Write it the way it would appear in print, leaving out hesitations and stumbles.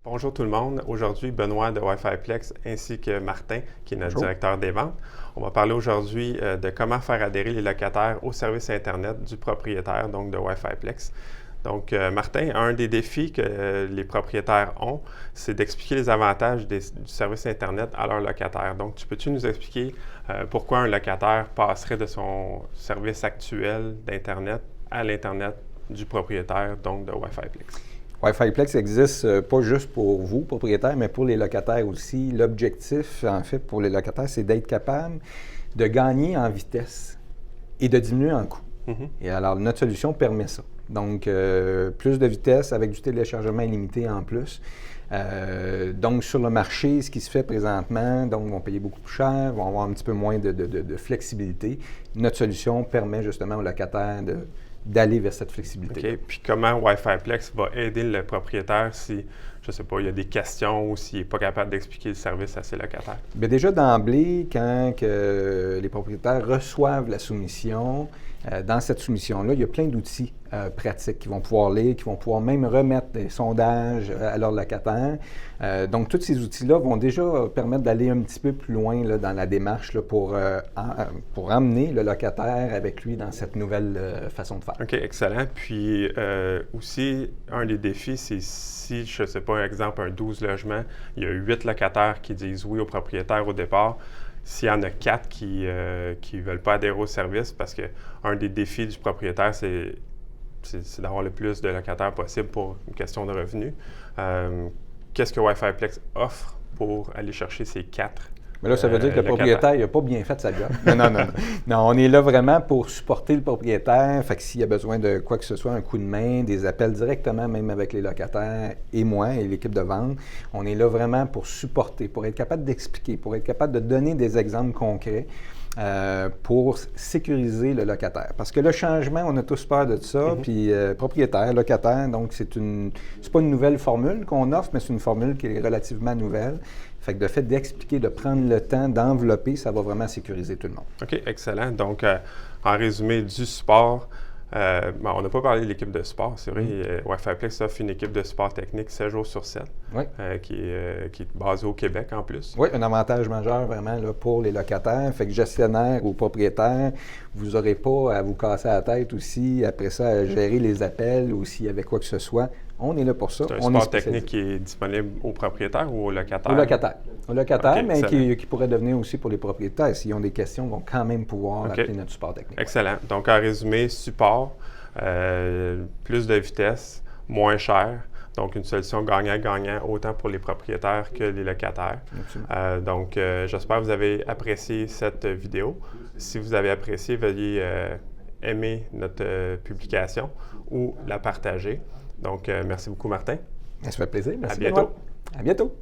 Bonjour tout le monde. Aujourd'hui, Benoît de Wi-Fi Plex ainsi que Martin, qui est notre directeur des ventes. On va parler aujourd'hui de comment faire adhérer les locataires au service Internet du propriétaire, donc de Wi-Fi Plex. Donc, Martin, un des défis que les propriétaires ont, c'est d'expliquer les avantages du service Internet à leurs locataires. Donc, peux-tu nous expliquer pourquoi un locataire passerait de son service actuel d'Internet à l'Internet du propriétaire, donc de Wi-Fi Plex? Wi-Fi Plex existe pas juste pour vous, propriétaires, mais pour les locataires aussi. L'objectif, en fait, pour les locataires, c'est d'être capable de gagner en vitesse et de diminuer en coût. Et alors, notre solution permet ça. Donc, plus de vitesse avec du téléchargement illimité en plus. Donc, sur le marché, ce qui se fait présentement, donc, vont payer beaucoup plus cher, vont avoir un petit peu moins de flexibilité. Notre solution permet justement aux locataires d'aller vers cette flexibilité. OK. Puis comment Wi-Fi Plex va aider le propriétaire si, je ne sais pas, il y a des questions ou s'il n'est pas capable d'expliquer le service à ses locataires? Bien, déjà d'emblée, quand les propriétaires reçoivent la soumission, dans cette soumission-là, il y a plein d'outils pratiques qu'ils vont pouvoir lire, qui vont pouvoir même remettre des sondages à leurs locataires. Donc, tous ces outils-là vont déjà permettre d'aller un petit peu plus loin là, dans la démarche là, pour emmener le locataire avec lui dans cette nouvelle façon de faire. OK, excellent. Puis aussi, un des défis, c'est si, je ne sais pas, exemple, un 12 logements, il y a 8 locataires qui disent oui au propriétaire au départ. S'il y en a 4 qui ne veulent pas adhérer au service, parce qu'un des défis du propriétaire, c'est d'avoir le plus de locataires possible pour une question de revenus. Qu'est-ce que Wi-Fi Plex offre pour aller chercher ces 4? Mais là, ça veut dire que le propriétaire n'a pas bien fait sa job. Non, on est là vraiment pour supporter le propriétaire. Fait que s'il y a besoin de quoi que ce soit, un coup de main, des appels directement, même avec les locataires et moi et l'équipe de vente, on est là vraiment pour supporter, pour être capable d'expliquer, pour être capable de donner des exemples concrets. Pour sécuriser le locataire. Parce que le changement, on a tous peur de ça, puis propriétaire, locataire, donc c'est pas une nouvelle formule qu'on offre, mais c'est une formule qui est relativement nouvelle. Fait que de fait d'expliquer, de prendre le temps, d'envelopper, ça va vraiment sécuriser tout le monde. OK, excellent. Donc, en résumé, du support. On n'a pas parlé de l'équipe de support, c'est vrai. Wi-Fi Plex offre une équipe de support technique 7 jours sur 7, qui est basée au Québec en plus. Oui, un avantage majeur vraiment là, pour les locataires. Fait que gestionnaire ou propriétaire, vous n'aurez pas à vous casser la tête aussi, après ça, à gérer les appels ou s'il y avait quoi que ce soit. On est là pour ça. C'est un support technique qui est disponible aux propriétaires ou aux locataires? Aux locataires. Aux locataires, Okay, mais qui pourrait devenir aussi pour les propriétaires. S'ils ont des questions, ils vont quand même pouvoir appeler notre support technique. Excellent. Donc, en résumé, support, plus de vitesse, moins cher. Donc, une solution gagnant-gagnant autant pour les propriétaires que les locataires. Donc, j'espère que vous avez apprécié cette vidéo. Si vous avez apprécié, veuillez aimer notre publication ou la partager. Donc, merci beaucoup, Martin. Ça fait plaisir. Merci. À bientôt. À bientôt.